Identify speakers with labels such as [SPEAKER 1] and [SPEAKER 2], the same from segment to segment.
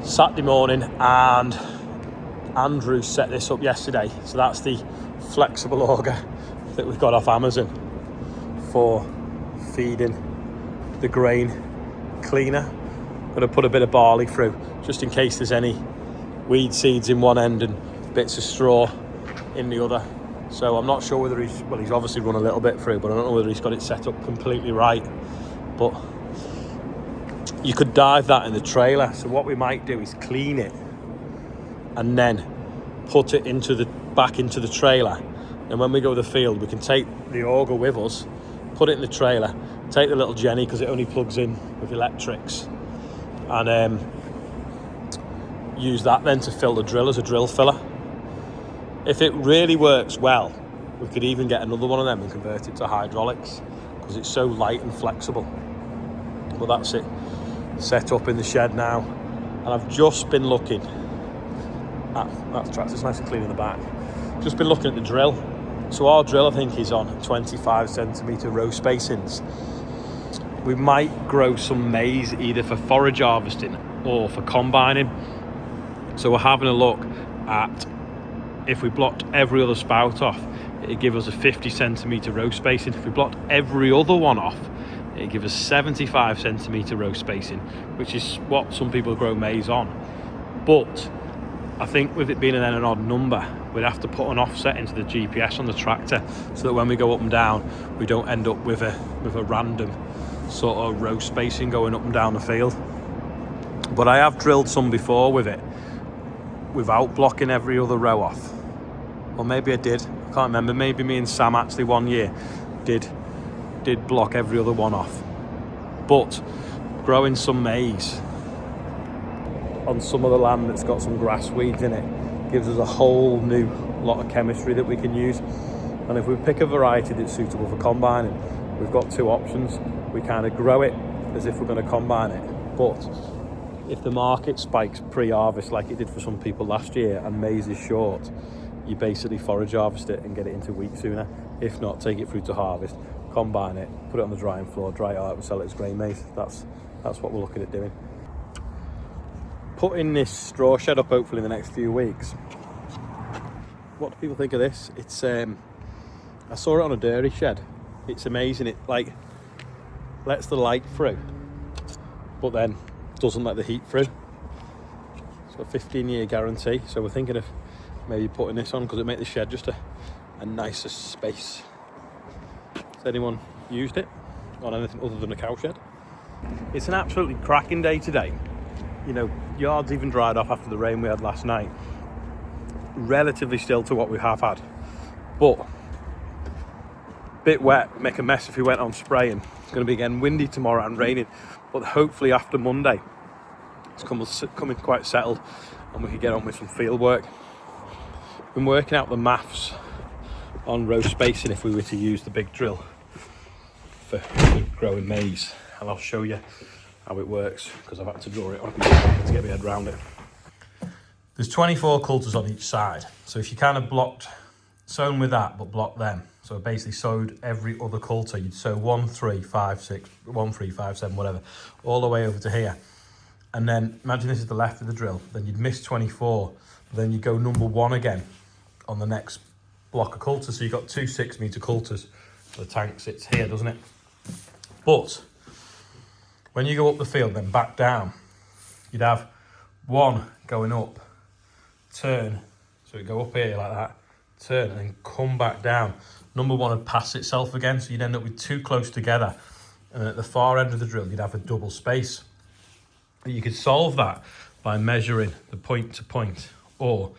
[SPEAKER 1] Saturday morning, and Andrew set this up yesterday. So that's the flexible auger that we've got off Amazon for feeding the grain cleaner. Going to put a bit of barley through just in case there's any weed seeds in one end and bits of straw in the other. So I'm not sure whether he's obviously run a little bit through, but I don't know whether he's got it set up completely right. But you could dive that in the trailer. So what we might do is clean it and then put it back into the trailer. And when we go to the field, we can take the auger with us, put it in the trailer, take the little Jenny, because it only plugs in with electrics, and use that then to fill the drill as a drill filler. If it really works well, we could even get another one of them and convert it to hydraulics, because it's so light and flexible. But that's it, set up in the shed now. And I've just been looking at that tractor. It's nice and clean in the back. Just been looking at the drill. So our drill, I think, is on 25 centimetre row spacings. We might grow some maize either for forage harvesting or for combining. So we're having a look at, if we blocked every other spout off, it'd give us a 50 centimetre row spacing. If we blocked every other one off, it'd give us 75 centimetre row spacing, which is what some people grow maize on. But I think with it being an odd number, we'd have to put an offset into the GPS on the tractor so that when we go up and down, we don't end up with a random sort of row spacing going up and down the field. But I have drilled some before with it without blocking every other row off. Or maybe I did, I can't remember. Maybe me and Sam actually one year did block every other one off. But growing some maize on some of the land that's got some grass weeds in it gives us a whole new lot of chemistry that we can use. And if we pick a variety that's suitable for combining, we've got two options. We kind of grow it as if we're going to combine it, but if the market spikes pre-harvest like it did for some people last year and maize is short, you basically forage harvest it and get it into wheat sooner. If not, take it through to harvest, combine it, put it on the drying floor, dry it out and sell it as grain maize. That's what we're looking at doing. Putting this straw shed up hopefully in the next few weeks. What do people think of this? It's I saw it on a dairy shed. It's amazing. It like lets the light through, but then doesn't let the heat through. It's got a 15-year guarantee. So we're thinking of maybe putting this on because it makes the shed just a nicer space. Has anyone used it on anything other than a cow shed? It's an absolutely cracking day today. You know, yards even dried off after the rain we had last night. Relatively still to what we have had, but bit wet, make a mess if we went on spraying. It's going to be again windy tomorrow and raining, but hopefully after Monday it's coming quite settled and we can get on with some field work. Been working out the maths on row spacing if we were to use the big drill for growing maize, and I'll show you how it works because I've had to draw it on to get my head around it. There's 24 coulters on each side, so if you kind of sown with that but blocked them, so basically sowed every other coulter, you'd sow 1, 3, 5, 6, 1, 3, 5, 7, whatever, all the way over to here. And then imagine this is the left of the drill, then you'd miss 24, then you go number 1 again on the next block of coulters. So you've got 2 6-metre coulters. The tank sits here, doesn't it? But when you go up the field, then back down, you'd have 1 going up, turn, so it'd go up here like that, turn, and then come back down. Number 1 would pass itself again, so you'd end up with 2 close together. And then at the far end of the drill, you'd have a double space. And you could solve that by measuring the point to point, or,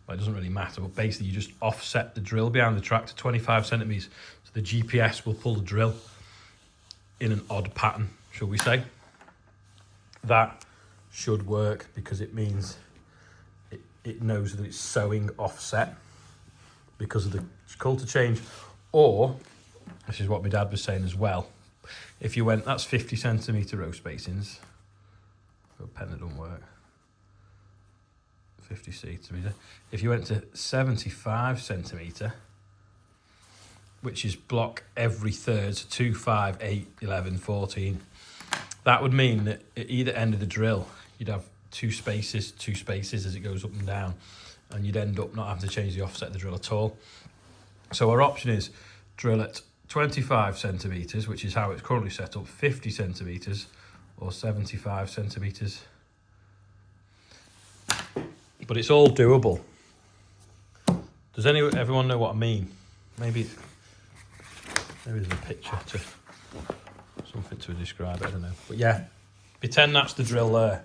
[SPEAKER 1] well, it doesn't really matter, but basically you just offset the drill behind the tractor 25 centimetres, so the GPS will pull the drill in an odd pattern, shall we say. That should work because it means it knows that it's sowing offset because of the coulter change. Or, this is what my dad was saying as well, if you went, that's 50 centimetre row spacings, got a pen that don't work, 50 centimetre. If you went to 75 centimetre, which is block every third, so 2, 5, 8, 11, 14, that would mean that at either end of the drill, you'd have two spaces as it goes up and down, and you'd end up not having to change the offset of the drill at all. So our option is drill at 25 centimetres, which is how it's currently set up, 50 centimetres or 75 centimetres. But it's all doable. Does everyone know what I mean? Maybe there's a picture to something to describe it, I don't know. But yeah, pretend that's the drill there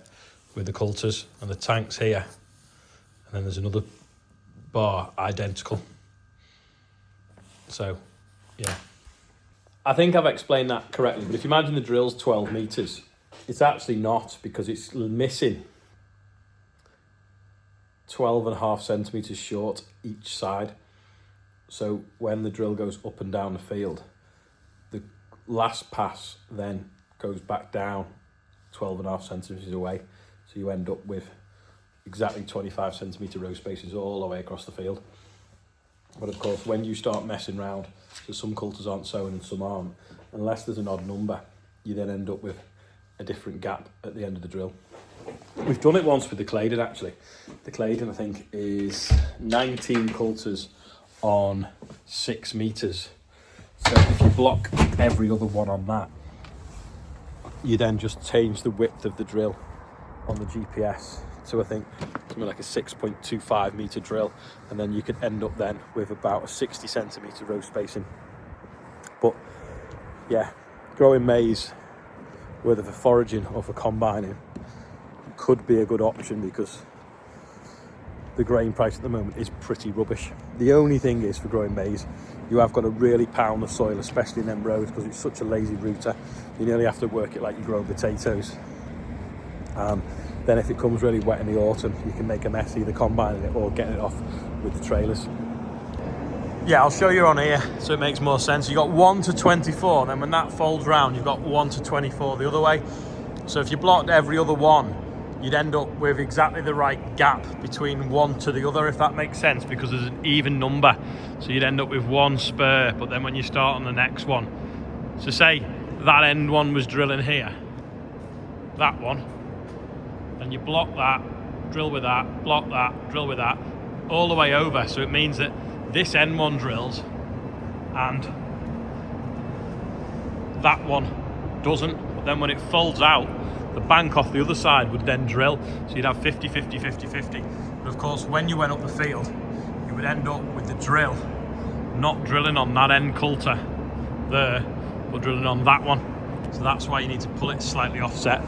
[SPEAKER 1] with the coulters and the tanks here. And then there's another bar identical. So, yeah. I think I've explained that correctly, but if you imagine the drill's 12 metres, it's actually not, because it's missing 12.5 centimetres short each side. So when the drill goes up and down the field, the last pass then goes back down 12.5 centimetres away. So you end up with exactly 25 centimetre row spaces all the way across the field. But of course, when you start messing around, so some coulters aren't sown and some aren't, unless there's an odd number, you then end up with a different gap at the end of the drill. We've done it once with the Claydon, actually. The Claydon, I think, is 19 coulters on 6 metres. So if you block every other one on that, you then just change the width of the drill on the GPS to, I think, something like a 6.25 metre drill, and then you could end up then with about a 60 centimetre row spacing. But yeah, growing maize, whether for foraging or for combining, could be a good option because the grain price at the moment is pretty rubbish. The only thing is, for growing maize, you have got to really pound the soil, especially in them rows, because it's such a lazy rooter. You nearly have to work it like you're growing potatoes. Then if it comes really wet in the autumn, you can make a mess either combining it or getting it off with the trailers. Yeah, I'll show you on here so it makes more sense. You've got 1 to 24, then when that folds round, you've got 1 to 24 the other way. So if you blocked every other one, you'd end up with exactly the right gap between one to the other, if that makes sense, because there's an even number. So you'd end up with one spur, but then when you start on the next one, so say that end one was drilling here, that one, and you block that, drill with that, block that, drill with that, all the way over. So it means that this end one drills and that one doesn't. But then when it folds out, the bank off the other side would then drill. So you'd have 50, 50, 50, 50. But of course, when you went up the field, you would end up with the drill not drilling on that end coulter there, but drilling on that one. So that's why you need to pull it slightly offset.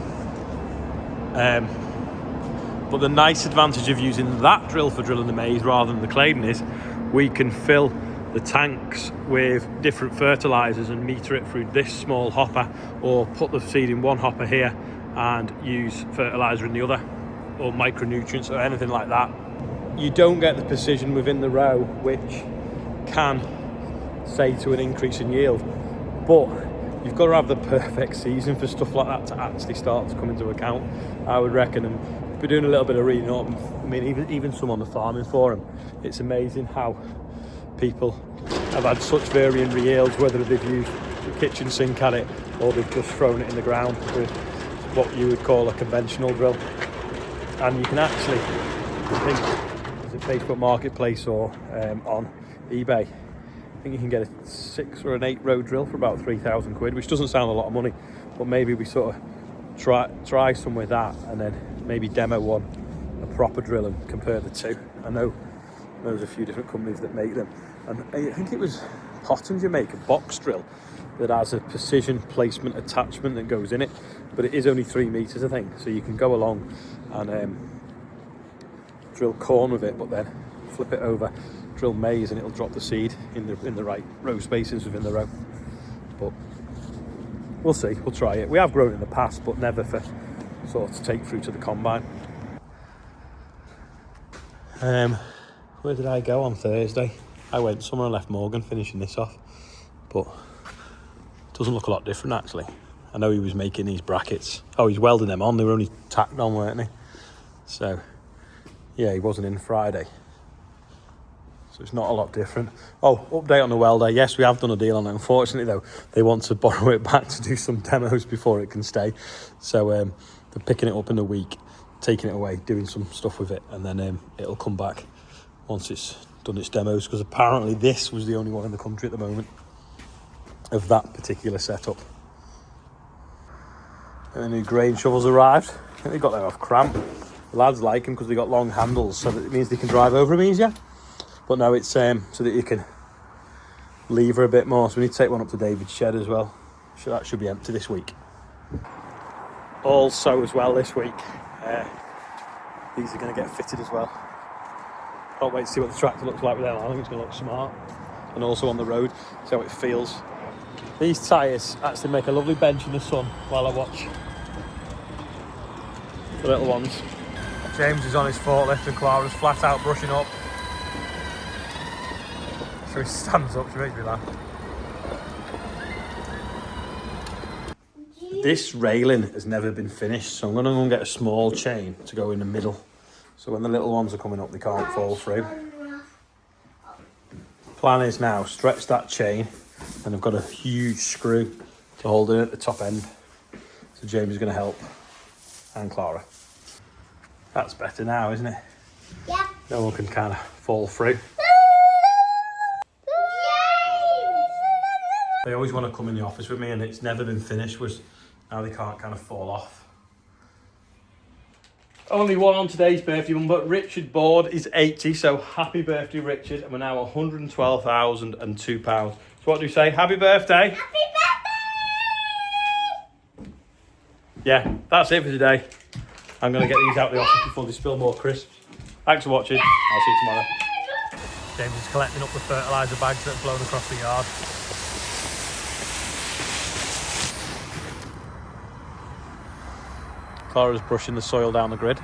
[SPEAKER 1] But the nice advantage of using that drill for drilling the maize rather than the Claydon is we can fill the tanks with different fertilisers and meter it through this small hopper, or put the seed in one hopper here and use fertiliser in the other, or micronutrients or anything like that. You don't get the precision within the row, which can say to an increase in yield, but you've got to have the perfect season for stuff like that to actually start to come into account, I would reckon. And we're doing a little bit of reading up. I mean, even some on the farming forum, it's amazing how people have had such varying yields, whether they've used the kitchen sink at it or they've just thrown it in the ground with what you would call a conventional drill. And you can actually, I think, is it Facebook Marketplace or on eBay, I think you can get a 6 or an 8 row drill for about 3,000 quid, which doesn't sound a lot of money, but maybe we sort of try some with that and then maybe demo one, a proper drill, and compare the two. I know there's a few different companies that make them, and I think it was Pottinger make a box drill that has a precision placement attachment that goes in it, but it is only 3 meters, I think, so you can go along and drill corn with it, but then flip it over, drill maize, and it'll drop the seed in the right row spacings within the row. But we'll see, we'll try it. We have grown in the past, but never for sort of to take through to the combine. Where did I go on Thursday? I went somewhere and left Morgan finishing this off, but it doesn't look a lot different actually. I know he was making these brackets. Oh, he's welding them on. They were only tacked on, weren't they? So yeah, he wasn't in Friday, so it's not a lot different. Oh, update on the welder. Yes, we have done a deal on it. Unfortunately though, they want to borrow it back to do some demos before it can stay, so they're picking it up in a week taking it away, doing some stuff with it, and then it'll come back once it's done its demos, because apparently this was the only one in the country at the moment of that particular setup. And the new grain shovels arrived. I think they got them off Cramp. The lads like them because they got long handles, so that it means they can drive over them easier. But no, it's so that you can lever a bit more. So we need to take one up to David's shed as well. So that should be empty this week. Also as well this week, these are going to get fitted as well. Can't wait to see what the tractor looks like with them. I think it's going to look smart. And also on the road, see how it feels. These tyres actually make a lovely bench in the sun while I watch the little ones. James is on his forklift and Clara's flat out brushing up. So he stands up, she makes me laugh. This railing has never been finished, so I'm going to go and get a small chain to go in the middle. So when the little ones are coming up, they can't fall through. Plan is now, stretch that chain, and I've got a huge screw to hold it at the top end. So James is going to help, and Clara. That's better now, isn't it?
[SPEAKER 2] Yeah.
[SPEAKER 1] No one can kind of fall through. They always want to come in the office with me, and it's never been finished, was now they can't kind of fall off. Only one on today's birthday one, but Richard Board is 80, so happy birthday, Richard. And we're now £112,002. So what do you say? Happy birthday!
[SPEAKER 2] Happy birthday!
[SPEAKER 1] Yeah, that's it for today. I'm going to get these out of the office before they spill more crisps. Thanks for watching. I'll see you tomorrow. James is collecting up the fertiliser bags that have blown across the yard. Clara's brushing the soil down the grid.